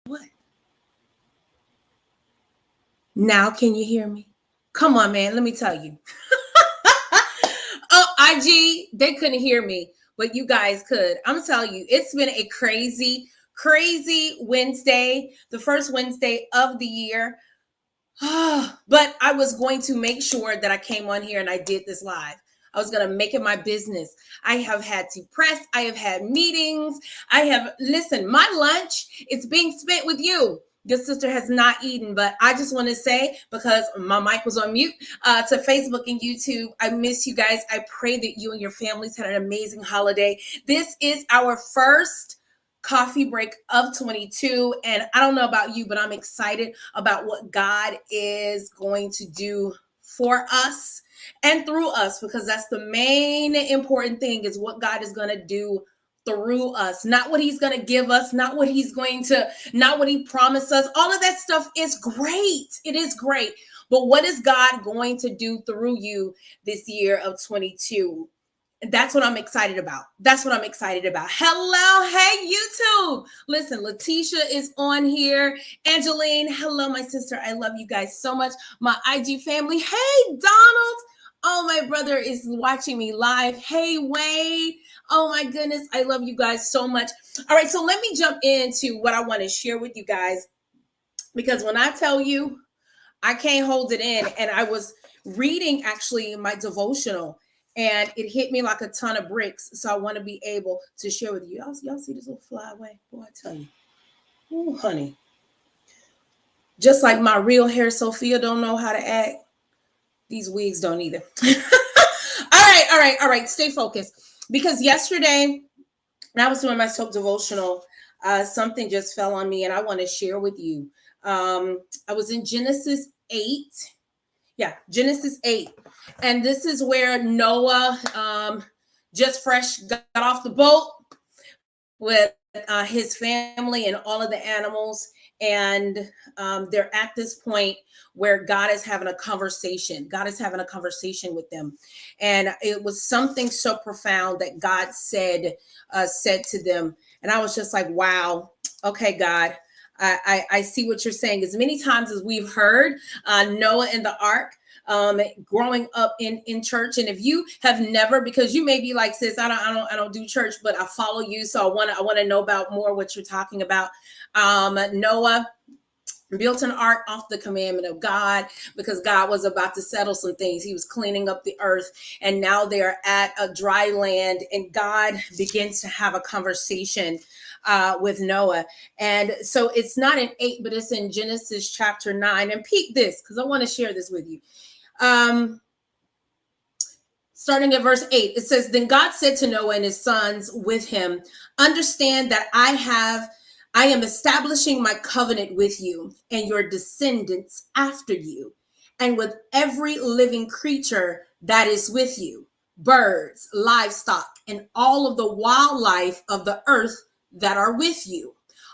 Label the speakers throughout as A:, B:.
A: What? Now can you hear me? Come on, man. Let me tell you. Oh, IG, they couldn't hear me, but you guys could. I'm telling you, it's been a crazy, crazy Wednesday, the first Wednesday of the year. But I was going to make sure that I came on here and I did this live. I was going to make it my business. I have had to press. I have had meetings. Listen, my lunch is being spent with you. Your sister has not eaten, but I just want to say, because my mic was on mute, to Facebook and YouTube, I miss you guys. I pray that you and your families had an amazing holiday. This is our first coffee break of 22. And I don't know about you, but I'm excited about what God is going to do for us and through us, because that's the main important thing, is what God is going to do through us, not what he's going to give us, not what he promised us. All of that stuff is great. It is great. But what is God going to do through you this year of 22? That's what I'm excited about. That's what I'm excited about. Hello. Hey, YouTube. Listen, Letitia is on here. Angeline. Hello, my sister. I love you guys so much. My IG family. Hey, Donald. Oh, my brother is watching me live. Hey, Wade. Oh, my goodness. I love you guys so much. All right. So let me jump into what I want to share with you guys, because when I tell you, I can't hold it in. And I was reading actually my devotional, and it hit me like a ton of bricks. So I want to be able to share with you. Y'all see this little flyway? Boy, I tell you. Oh, honey. Just like my real hair, Sophia don't know how to act. These wigs don't either. All right. Stay focused. Because yesterday, when I was doing my soap devotional, something just fell on me, and I want to share with you. I was in Genesis 8. Yeah, Genesis 8. And this is where Noah, just fresh got off the boat with his family and all of the animals. And they're at this point where God is having a conversation. God is having a conversation with them. And it was something so profound that God said to them. And I was just like, wow, okay, God. I see what you're saying. As many times as we've heard Noah and the ark, growing up in church, and if you have never, because you may be like, sis, I don't do church, but I follow you, so I want to know about more what you're talking about. Noah built an ark off the commandment of God, because God was about to settle some things. He was cleaning up the earth, and now they're at a dry land, and God begins to have a conversation with Noah. And so it's not in 8, but it's in Genesis chapter 9. And peek this, because I want to share this with you. Starting at verse 8, it says, "Then God said to Noah and his sons with him, understand that I am establishing my covenant with you and your descendants after you, and with every living creature that is with you, birds, livestock, and all of the wildlife of the earth that are with you,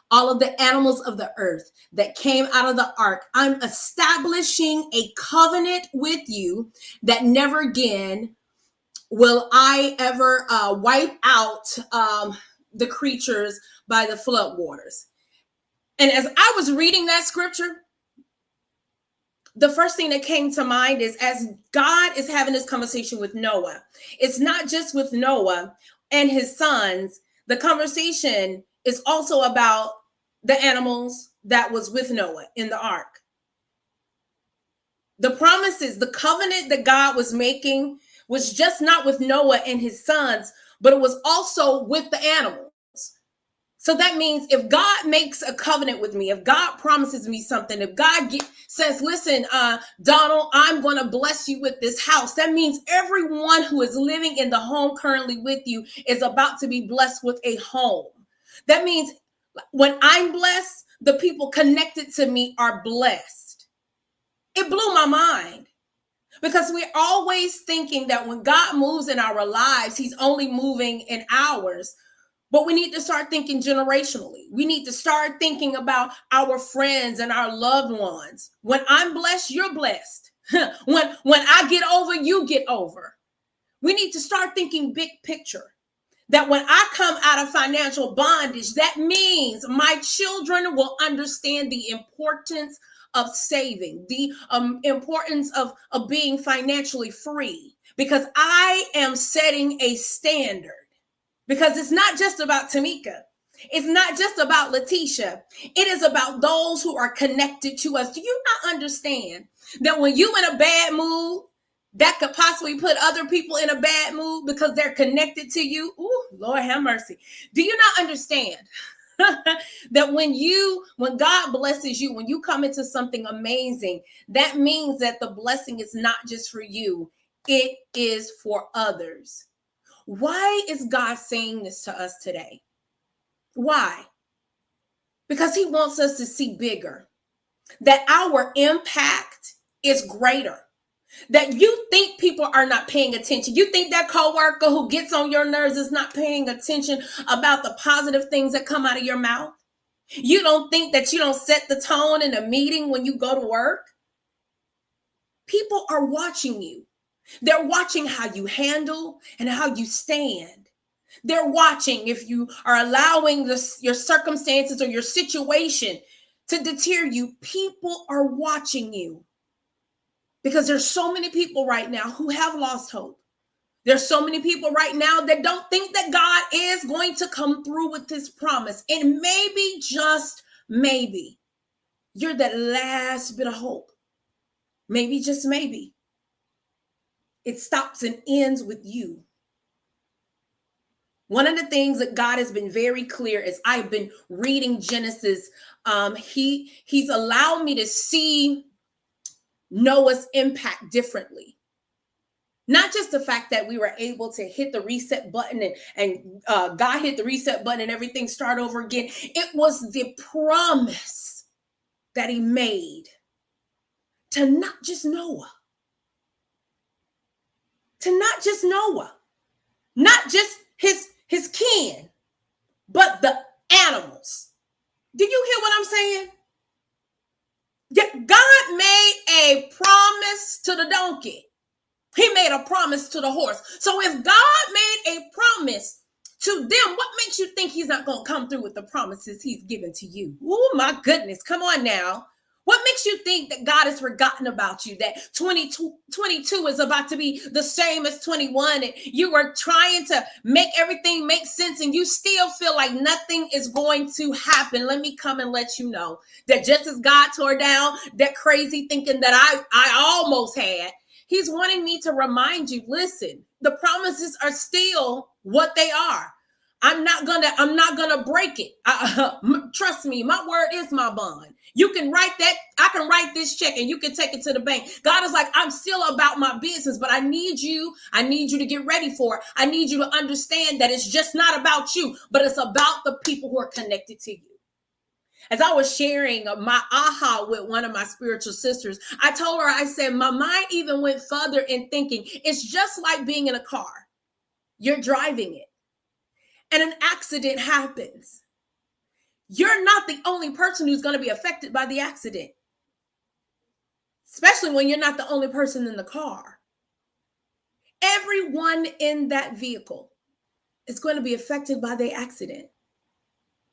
A: all of the animals of the earth that came out of the ark. I'm establishing a covenant with you that never again will I ever wipe out the creatures by the flood waters." And as I was reading that scripture, the first thing that came to mind is, as God is having this conversation with Noah, it's not just with Noah and his sons. The conversation is also about the animals that was with Noah in the ark. The promises, the covenant that God was making was just not with Noah and his sons, but it was also with the animals. So that means if God makes a covenant with me, if God promises me something, if God says, listen, Donald, I'm going to bless you with this house, that means everyone who is living in the home currently with you is about to be blessed with a home. That means when I'm blessed, the people connected to me are blessed. It blew my mind, because we're always thinking that when God moves in our lives, he's only moving in ours. But we need to start thinking generationally. We need to start thinking about our friends and our loved ones. When I'm blessed, you're blessed. When I get over, you get over. We need to start thinking big picture. that when I come out of financial bondage, that means my children will understand the importance of saving, the importance of being financially free, because I am setting a standard. Because it's not just about Tamika. It's not just about Letitia. It is about those who are connected to us. Do you not understand that when you in a bad mood, that could possibly put other people in a bad mood because they're connected to you? Ooh, Lord have mercy. Do you not understand that when God blesses you, when you come into something amazing, that means that the blessing is not just for you, it is for others. Why is God saying this to us today? Why? Because he wants us to see bigger, that our impact is greater, that you think people are not paying attention. You think that coworker who gets on your nerves is not paying attention about the positive things that come out of your mouth. You don't think that you don't set the tone in a meeting when you go to work. People are watching you. They're watching how you handle and how you stand. They're watching if you are allowing your circumstances or your situation to deter you. People are watching you because there's so many people right now who have lost hope. There's so many people right now that don't think that God is going to come through with his promise. And maybe, just maybe, you're that last bit of hope. Maybe, just maybe, it stops and ends with you. One of the things that God has been very clear is I've been reading Genesis. He's allowed me to see Noah's impact differently. Not just the fact that we were able to hit the reset button and God hit the reset button and everything start over again. It was the promise that he made to not just Noah, not just his kin, but the animals. Do you hear what I'm saying? God made a promise to the donkey. He made a promise to the horse. So if God made a promise to them, what makes you think he's not going to come through with the promises he's given to you? Oh my goodness. Come on now. What makes you think that God has forgotten about you, that 22 is about to be the same as 21, and you were trying to make everything make sense and you still feel like nothing is going to happen? Let me come and let you know that just as God tore down that crazy thinking that I almost had, he's wanting me to remind you, listen, the promises are still what they are. I'm not gonna break it. Trust me, my word is my bond. You can write that. I can write this check and you can take it to the bank. God is like, I'm still about my business, but I need you to get ready for it. I need you to understand that it's just not about you, but it's about the people who are connected to you. As I was sharing my aha with one of my spiritual sisters, I told her, I said, my mind even went further in thinking, it's just like being in a car. You're driving it and an accident happens. You're not the only person who's going to be affected by the accident, especially when you're not the only person in the car. Everyone in that vehicle is going to be affected by the accident.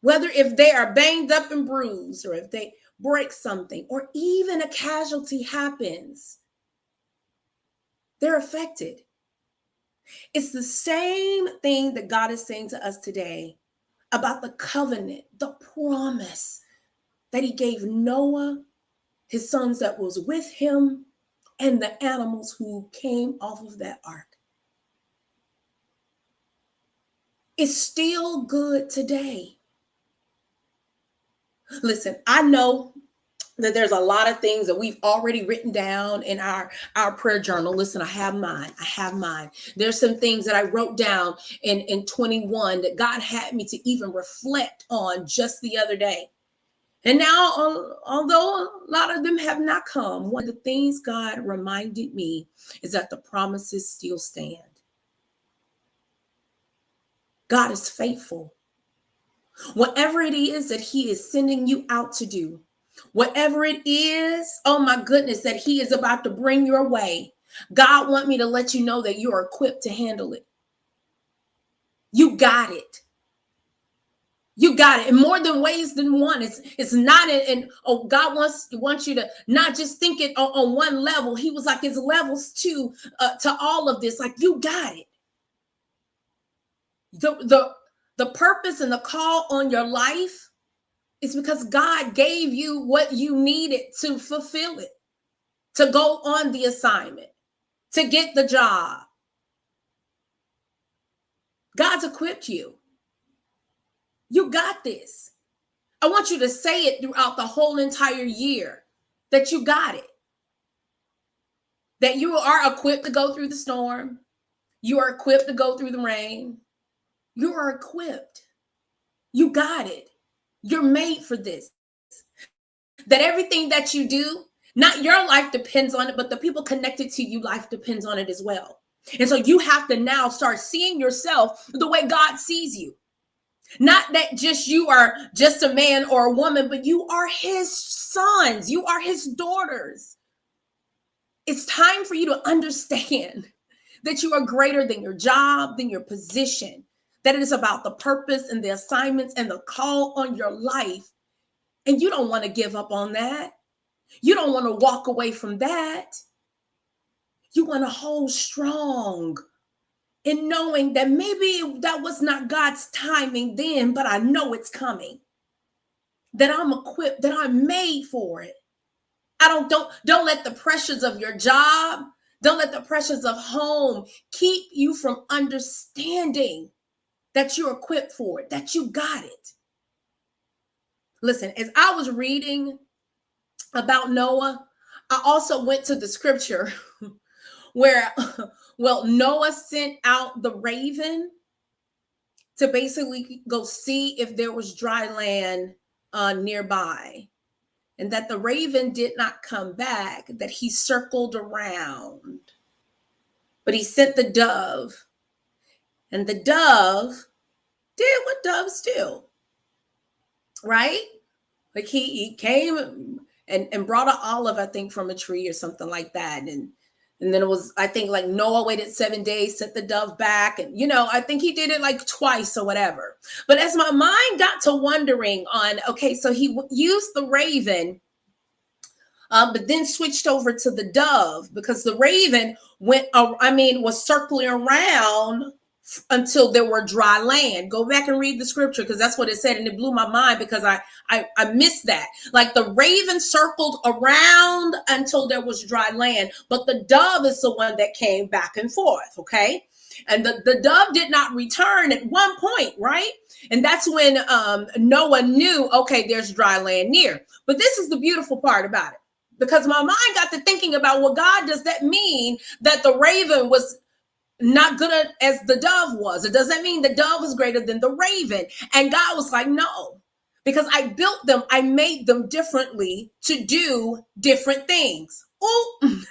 A: Whether if they are banged up and bruised, or if they break something, or even a casualty happens, they're affected. It's the same thing that God is saying to us today about the covenant, the promise that he gave Noah, his sons that was with him, and the animals who came off of that ark. It's still good today. Listen, I know that there's a lot of things that we've already written down in our prayer journal. Listen, I have mine. There's some things that I wrote down in 21 that God had me to even reflect on just the other day. And now, although a lot of them have not come, one of the things God reminded me is that the promises still stand. God is faithful. Whatever it is that he is sending you out to do, whatever it is, oh my goodness, that he is about to bring your way, God wants me to let you know that you are equipped to handle it. You got it. You got it in more than ways than one. It's not in oh, God wants you to not just think it on one level. He was like, it's levels to all of this. Like, you got it. The purpose and the call on your life is because God gave you what you needed to fulfill it, to go on the assignment, to get the job. God's equipped you. You got this. I want you to say it throughout the whole entire year that you got it. That you are equipped to go through the storm. You are equipped to go through the rain. You are equipped. You got it. You're made for this. That everything that you do, not your life depends on it, but the people connected to you, life depends on it as well. And so you have to now start seeing yourself the way God sees you. Not that just you are just a man or a woman, but you are his sons. You are his daughters. It's time for you to understand that you are greater than your job, than your position, that it is about the purpose and the assignments and the call on your life. And you don't want to give up on that. You don't want to walk away from that. You want to hold strong in knowing that maybe that was not God's timing then, but I know it's coming. That I'm equipped, that I'm made for it. Don't let the pressures of your job, don't let the pressures of home keep you from understanding that you're equipped for it, that you got it. Listen, as I was reading about Noah, I also went to the scripture where, well, Noah sent out the raven to basically go see if there was dry land nearby. And that the raven did not come back, that he circled around. But he sent the dove. And the dove did what doves do, right? Like he came and brought an olive, I think, from a tree or something like that. And then it was, I think, like Noah waited 7 days, sent the dove back. And, I think he did it like twice or whatever. But as my mind got to wondering on, okay, so he used the raven, but then switched over to the dove, because the raven was circling around until there were dry land. Go back and read the scripture, because that's what it said. And it blew my mind because I missed that. Like, the raven circled around until there was dry land, but the dove is the one that came back and forth. Okay. And the dove did not return at one point, right? And that's when Noah knew, okay, there's dry land near. But this is the beautiful part about it, because my mind got to thinking about, well, God, does that mean that the raven was not good as the dove was? It doesn't mean the dove was greater than the raven. And God was like, no, because I built them, I made them differently to do different things. Oh,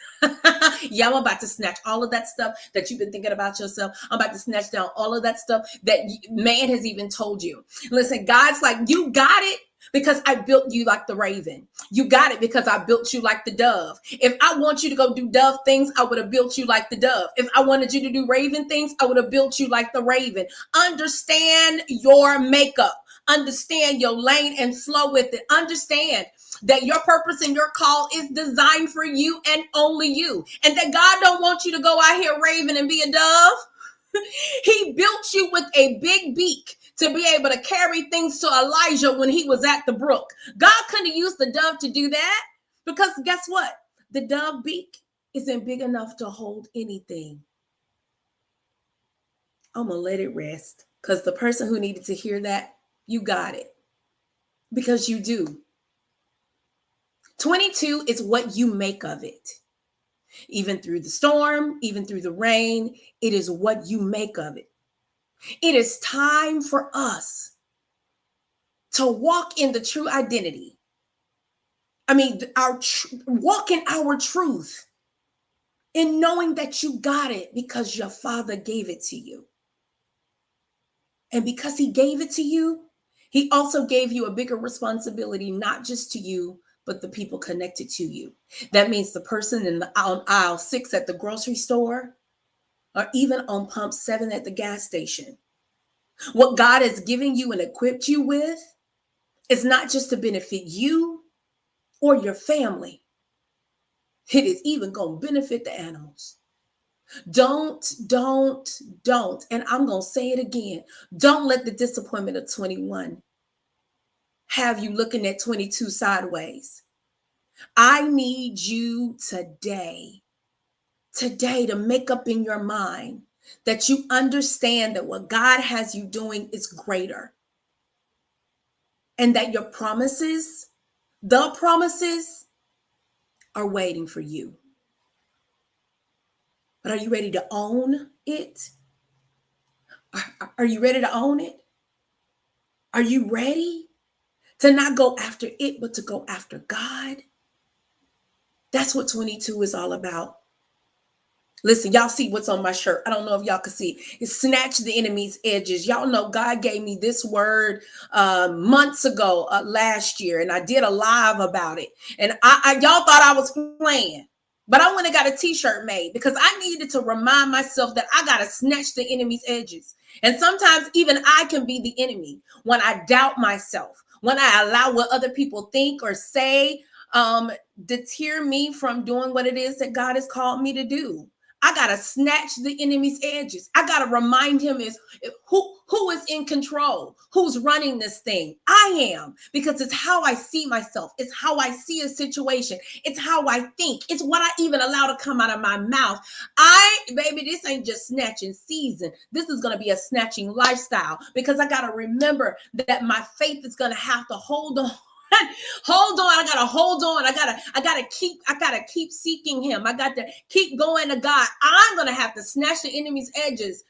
A: yeah, I'm about to snatch all of that stuff that you've been thinking about yourself. I'm about to snatch down all of that stuff that man has even told you. Listen, God's like, you got it, because I built you like the raven. You got it because I built you like the dove. If I want you to go do dove things, I would have built you like the dove. If I wanted you to do raven things, I would have built you like the raven. Understand your makeup. Understand your lane and flow with it. Understand that your purpose and your call is designed for you and only you. And that God don't want you to go out here raving and be a dove. He built you with a big beak to be able to carry things to Elijah when he was at the brook. God couldn't have used the dove to do that, because guess what? The dove beak isn't big enough to hold anything. I'm going to let it rest, because the person who needed to hear that, you got it, because you do. 22 is what you make of it. Even through the storm, even through the rain, it is what you make of it. It is time for us to walk in the true identity. Walk in our truth, in knowing that you got it because your Father gave it to you. And because he gave it to you, he also gave you a bigger responsibility, not just to you, but the people connected to you. That means the person on aisle 6 at the grocery store, or even on pump 7 at the gas station. What God has given you and equipped you with is not just to benefit you or your family. It is even going to benefit the animals. Don't. And I'm going to say it again. Don't let the disappointment of 21 have you looking at 22 sideways. I need you today to make up in your mind that you understand that what God has you doing is greater. And that your promises, the promises, are waiting for you. But are you ready to own it? Are you ready to own it? Are you ready to not go after it, but to go after God? That's what 22 is all about. Listen, y'all see what's on my shirt. I don't know if y'all can see. It's snatch the enemy's edges. Y'all know God gave me this word months ago, last year, and I did a live about it. And y'all thought I was playing, but I went and got a t-shirt made because I needed to remind myself that I got to snatch the enemy's edges. And sometimes even I can be the enemy when I doubt myself, when I allow what other people think or say deter me from doing what it is that God has called me to do. I got to snatch the enemy's edges. I got to remind him who is in control, who's running this thing. I am, because it's how I see myself. It's how I see a situation. It's how I think. It's what I even allow to come out of my mouth. Baby, this ain't just snatching season. This is going to be a snatching lifestyle, because I got to remember that my faith is going to have to hold on. Hold on. I gotta hold on. I gotta keep seeking him. I got to keep going to God. I'm gonna have to snatch the enemy's edges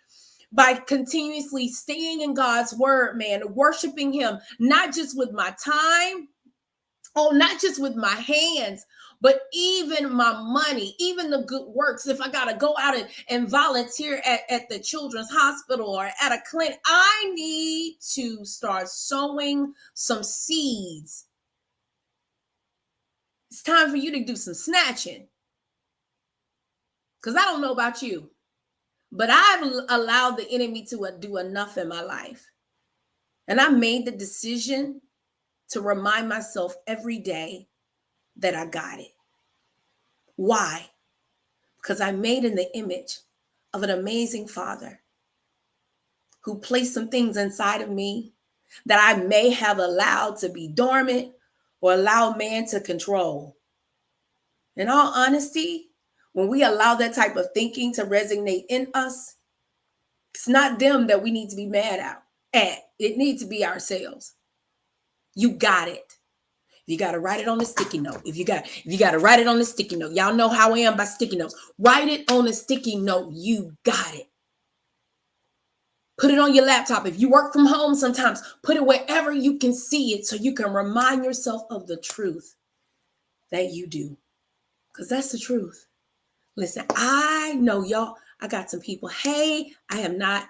A: by continuously staying in God's word, man, worshiping him, not just with my time, not just with my hands, but even my money, even the good works. If I got to go out and volunteer at the children's hospital or at a clinic, I need to start sowing some seeds. It's time for you to do some snatching. Because I don't know about you, but I've allowed the enemy to do enough in my life. And I made the decision to remind myself every day that I got it. Why? Because I'm made in the image of an amazing Father who placed some things inside of me that I may have allowed to be dormant or allow man to control. In all honesty, when we allow that type of thinking to resonate in us, it's not them that we need to be mad at. It needs to be ourselves. You got it. You got to write it on a sticky note. If you got to write it on a sticky note. Y'all know how I am by sticky notes. Write it on a sticky note. You got it. Put it on your laptop. If you work from home sometimes, put it wherever you can see it so you can remind yourself of the truth that you do. Because that's the truth. Listen, I know y'all, I got some people. Hey, I am not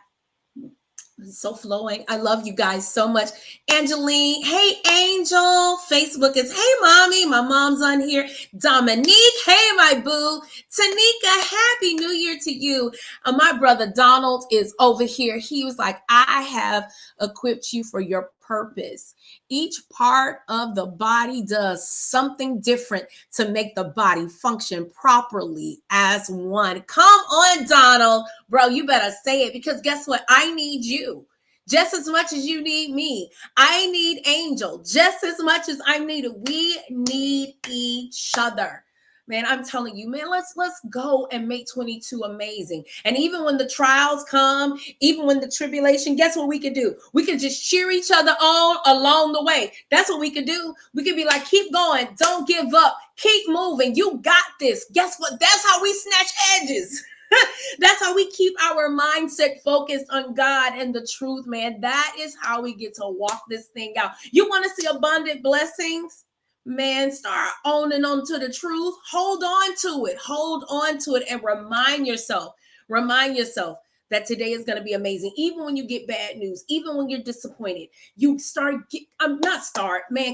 A: so flowing. I love you guys so much. Angeline, hey, Angel. Facebook is, hey, mommy. My mom's on here. Dominique, hey, my boo. Tanika, happy New Year to you. My brother Donald is over here. He was like, I have equipped you for your purpose. Each part of the body does something different to make the body function properly as one. Come on, Donald. Bro, you better say it, because guess what? I need you just as much as you need me. I need Angel just as much as I need it. We need each other. Man, I'm telling you, man, let's go and make 22 amazing. And even when the trials come, even when the tribulation, guess what we can do? We can just cheer each other on along the way. That's what we can do. We can be like, keep going. Don't give up. Keep moving. You got this. Guess what? That's how we snatch edges. That's how we keep our mindset focused on God and the truth, man. That is how we get to walk this thing out. You want to see abundant blessings? Man, start owning on to the truth. Hold on to it. Hold on to it and remind yourself that today is going to be amazing. Even when you get bad news, even when you're disappointed, you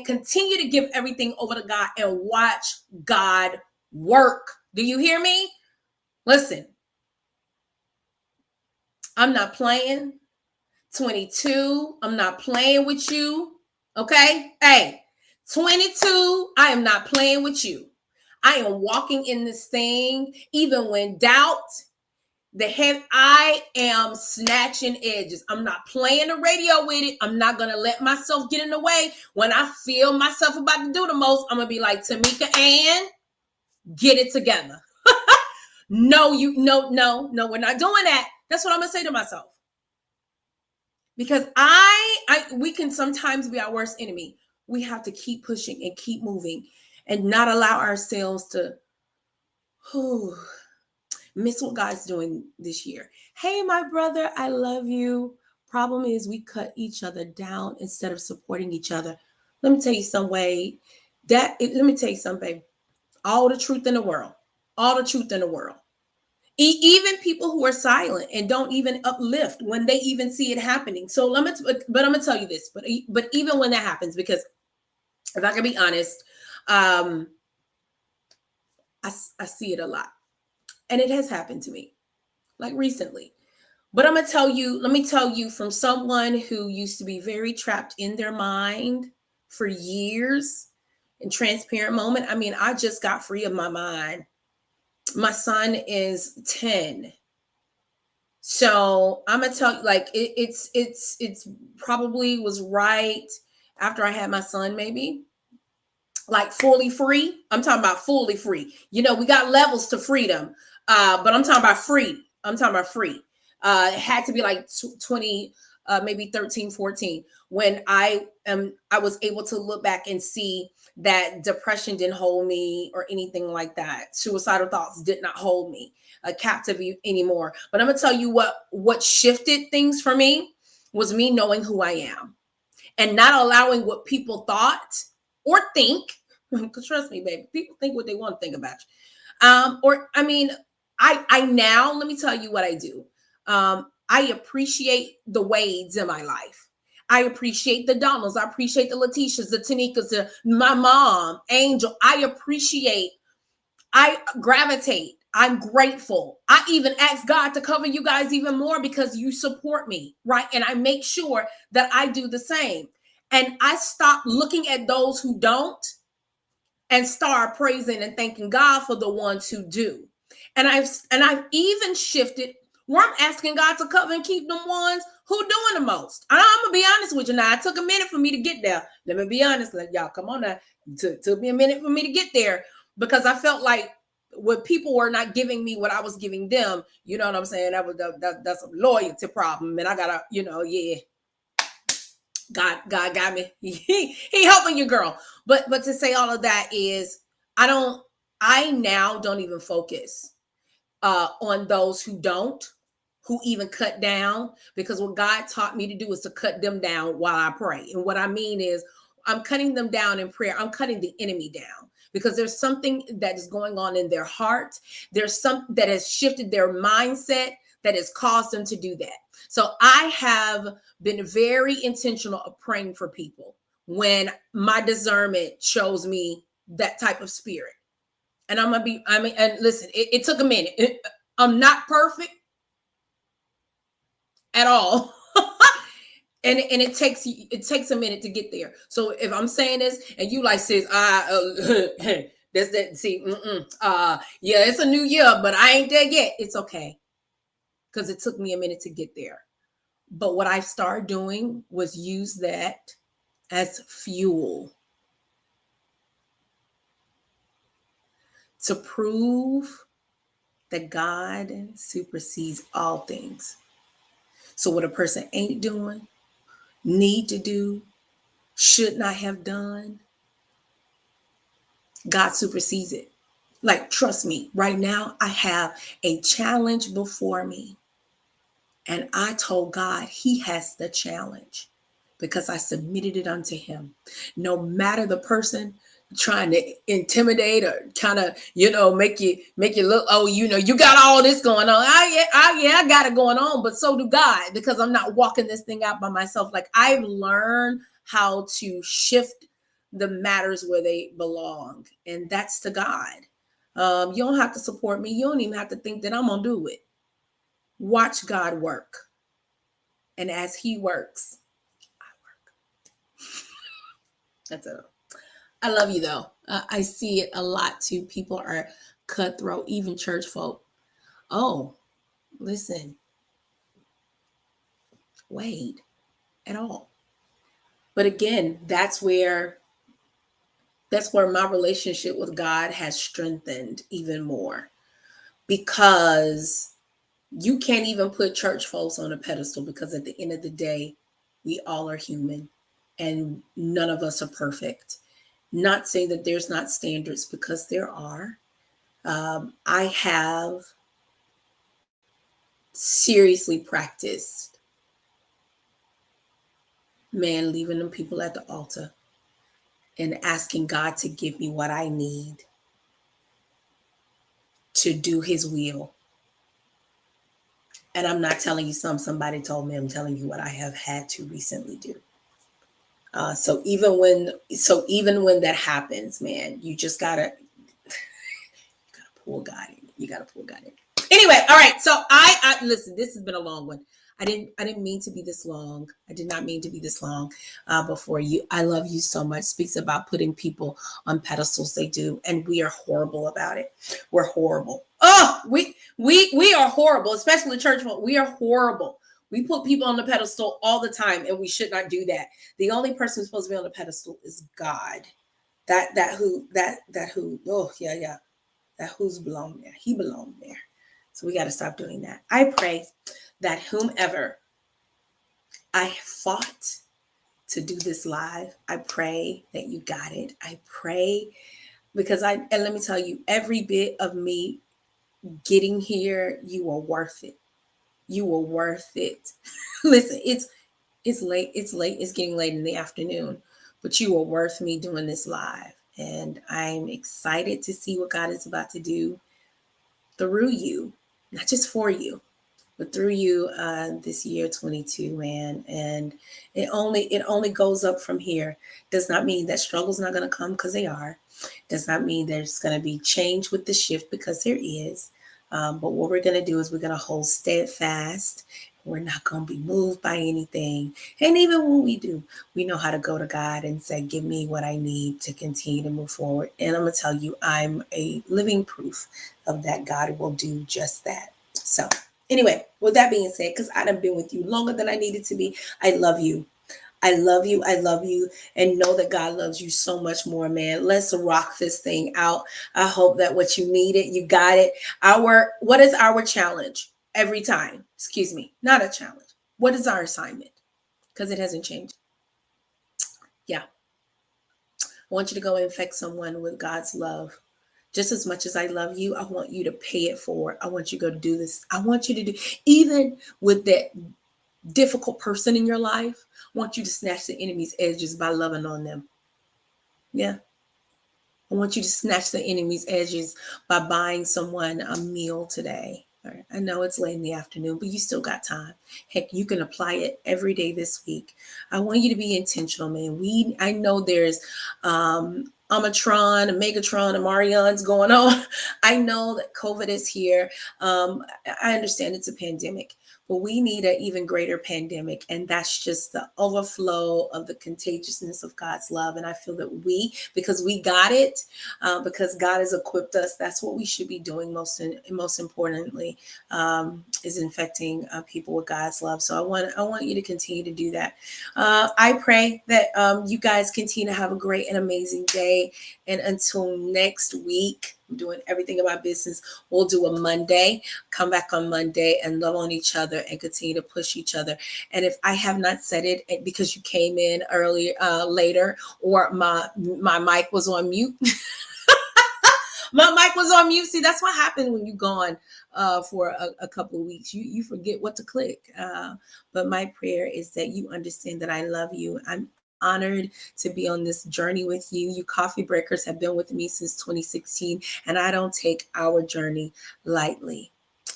A: continue to give everything over to God and watch God work. Do you hear me? Listen, I'm not playing. 22, I'm not playing with you. Okay? Hey, 22, I am not playing with you. I am walking in this thing, even when doubt, the head, I am snatching edges. I'm not playing the radio with it. I'm not going to let myself get in the way. When I feel myself about to do the most, I'm going to be like, Tamika Ann, get it together. No, no, we're not doing that. That's what I'm going to say to myself. Because we can sometimes be our worst enemy. We have to keep pushing and keep moving and not allow ourselves to miss what God's doing this year. Hey, my brother, I love you. Problem is we cut each other down instead of supporting each other. Let me tell you some way let me tell you something, babe. All the truth in the world, even people who are silent and don't even uplift when they even see it happening. So I'm gonna tell you this, but even when that happens, because if I can be honest, I see it a lot, and it has happened to me, like recently. But let me tell you from someone who used to be very trapped in their mind for years. In transparent moment, I mean, I just got free of my mind. My son is 10. So I'm gonna tell you, like, it's probably was right after I had my son, maybe like fully free. I'm talking about fully free. You know, we got levels to freedom, but I'm talking about free. It had to be like 20, maybe 13, 14, when I was able to look back and see that depression didn't hold me or anything like that. Suicidal thoughts did not hold me captive anymore. But I'm gonna tell you what shifted things for me was me knowing who I am and not allowing what people thought or think. Because trust me, baby, people think what they want to think about you. I now, let me tell you what I do. I appreciate the Wades in my life. I appreciate the Donalds. I appreciate the Letitias, the Tanikas, my mom, Angel. I gravitate. I'm grateful. I even ask God to cover you guys even more because you support me, right? And I make sure that I do the same. And I stop looking at those who don't and start praising and thanking God for the ones who do. And I've even shifted where I'm asking God to cover and keep them ones who doing the most. I'm gonna be honest with you now. It took a minute for me to get there. Let me be honest, y'all. Come on now. It took me a minute for me to get there because I felt like when people were not giving me what I was giving them, you know what I'm saying? That's a loyalty problem, and I gotta, yeah. God got me. He helping you, girl. But to say all of that is, I now don't even focus on those who even cut down, because what God taught me to do is to cut them down while I pray. And what I mean is, I'm cutting them down in prayer. I'm cutting the enemy down because there's something that is going on in their heart. There's something that has shifted their mindset that has caused them to do that. So I have been very intentional of praying for people when my discernment shows me that type of spirit. And and listen, it took a minute. I'm not perfect at all. And it takes a minute to get there. So if I'm saying this and you like, sis, that's that. See, yeah, it's a new year, but I ain't there yet. It's okay, because it took me a minute to get there. But what I started doing was use that as fuel to prove that God supersedes all things. So what a person ain't doing, need to do, should not have done, God supersedes it. Like, trust me, right now I have a challenge before me. And I told God he has the challenge because I submitted it unto him. No matter the person trying to intimidate or kind of, make you look, oh, you got all this going on. I got it going on, but so do God, because I'm not walking this thing out by myself. Like, I've learned how to shift the matters where they belong, and that's to God. You don't have to support me. You don't even have to think that I'm gonna do it. Watch God work. And as he works, I work. That's it. I love you though. I see it a lot too. People are cutthroat, even church folk. Oh, listen, wait at all. But again, that's where my relationship with God has strengthened even more, because you can't even put church folks on a pedestal, because at the end of the day, we all are human and none of us are perfect. Not saying that there's not standards, because there are. I have seriously practiced, man, leaving them people at the altar and asking God to give me what I need to do his will. And I'm not telling you somebody told me, I'm telling you what I have had to recently do. So even when that happens, man, you just gotta pull God in. You gotta pull God in. Anyway, all right. So I listen. This has been a long one. I didn't mean to be this long. I did not mean to be this long before you. I love you so much. Speaks about putting people on pedestals. They do, and we are horrible about it. We're horrible. Oh, we are horrible, especially church folk. We are horrible. We put people on the pedestal all the time, and we should not do that. The only person who's supposed to be on the pedestal is God. That who. Oh yeah. That who's belong there. He belonged there. So we got to stop doing that. I pray that whomever I fought to do this live, I pray that you got it. I pray because and let me tell you, every bit of me getting here, you were worth it. You were worth it. Listen, it's late. It's late. It's getting late in the afternoon, but you were worth me doing this live. And I'm excited to see what God is about to do through you, not just for you, but through you this year 22, man. And it only goes up from here. Does not mean that struggle's not going to come, because they are. Does not mean there's going to be change with the shift, because there is. But what we're going to do is we're going to hold steadfast. We're not going to be moved by anything. And even when we do, we know how to go to God and say, give me what I need to continue to move forward. And I'm going to tell you, I'm a living proof of that. God will do just that. So anyway, with that being said, because I done been with you longer than I needed to be, I love you. I love you. I love you. And know that God loves you so much more, man. Let's rock this thing out. I hope that what you needed, you got it. What is our challenge every time? Excuse me, not a challenge. What is our assignment? Because it hasn't changed. Yeah. I want you to go infect someone with God's love. Just as much as I love you, I want you to pay it forward. I want you to go do this. I want you to do, even with that difficult person in your life, I want you to snatch the enemy's edges by loving on them. Yeah. I want you to snatch the enemy's edges by buying someone a meal today. I know it's late in the afternoon, but you still got time. Heck, you can apply it every day this week. I want you to be intentional, man. I know there's Omicron, and Megatron, and Marion's going on. I know that COVID is here. I understand it's a pandemic, but we need an even greater pandemic. And that's just the overflow of the contagiousness of God's love. And I feel that because we got it, because God has equipped us, that's what we should be doing most importantly, is infecting people with God's love. So I want you to continue to do that. I pray that you guys continue to have a great and amazing day. And until next week, I'm doing everything in my business. We'll do a Monday. Come back on Monday and love on each other and continue to push each other. And if I have not said it because you came in earlier, later, or my mic was on mute. My mic was on mute. See, that's what happened when you're gone for a couple of weeks. You forget what to click. But my prayer is that you understand that I love you. I'm honored to be on this journey with you. You coffee breakers have been with me since 2016, and I don't take our journey lightly.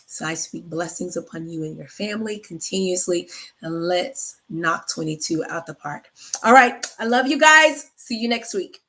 A: So I speak blessings upon you and your family continuously, and let's knock 22 out the park. All right. I love you guys. See you next week.